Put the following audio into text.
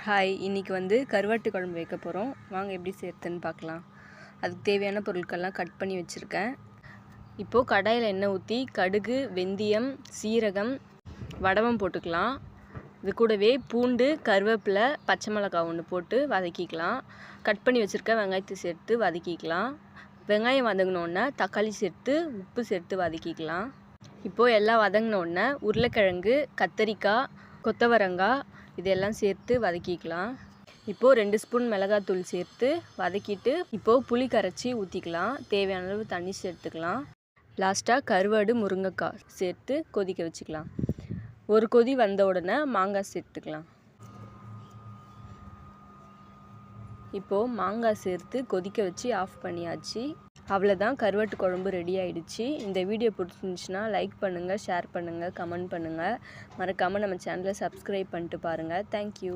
Hi, இன்றைக்கி கருவாட்டு குழம்பு வைக்க போகிறோம். வாங்க எப்படி செய்யறதுன்னு பார்க்கலாம். அதுக்கு தேவையான பொருட்கள்லாம் கட் பண்ணி வச்சுருக்கேன். இப்போது கடாயில் எண்ணெய் ஊற்றி கடுகு, வெந்தயம், சீரகம், வடவம் போட்டுக்கலாம். இது கூடவே பூண்டு, கருவேப்பிலை, பச்சை மிளகாய் ஒன்று போட்டு வதக்கிக்கலாம். கட் பண்ணி வச்சுருக்க வெங்காயத்தை சேர்த்து வதக்கிக்கலாம். வெங்காயம் வதங்கினோடனே தக்காளி சேர்த்து உப்பு சேர்த்து வதக்கிக்கலாம். இப்போது எல்லாம் வதங்கினோடனே உருளைக்கிழங்கு, கத்தரிக்காய், கொத்தவரங்காய் இதெல்லாம் சேர்த்து வதக்கிக்கலாம். இப்போது 2 ஸ்பூன் மிளகாத்தூள் சேர்த்து வதக்கிட்டு இப்போது புளி கரைச்சி ஊற்றிக்கலாம். தேவையான அளவு தண்ணி சேர்த்துக்கலாம். லாஸ்ட்டாக கருவாடு, முருங்கைக்காய் சேர்த்து கொதிக்க வச்சுக்கலாம். ஒரு கொதி வந்த உடனே மாங்காய் சேர்த்துக்கலாம். இப்போது மாங்காய் சேர்த்து கொதிக்க வச்சு ஆஃப் பண்ணியாச்சு. அவ்வளோதான், கருவாட்டு குழம்பு ரெடி ஆகிடுச்சு. இந்த வீடியோ பிடிச்சிருந்துச்சுன்னா லைக் பண்ணுங்கள், ஷேர் பண்ணுங்கள், கமெண்ட் பண்ணுங்கள். மறக்காமல் நம்ம சேனலை சப்ஸ்கிரைப் பண்ணிட்டு பாருங்கள். தேங்க்யூ.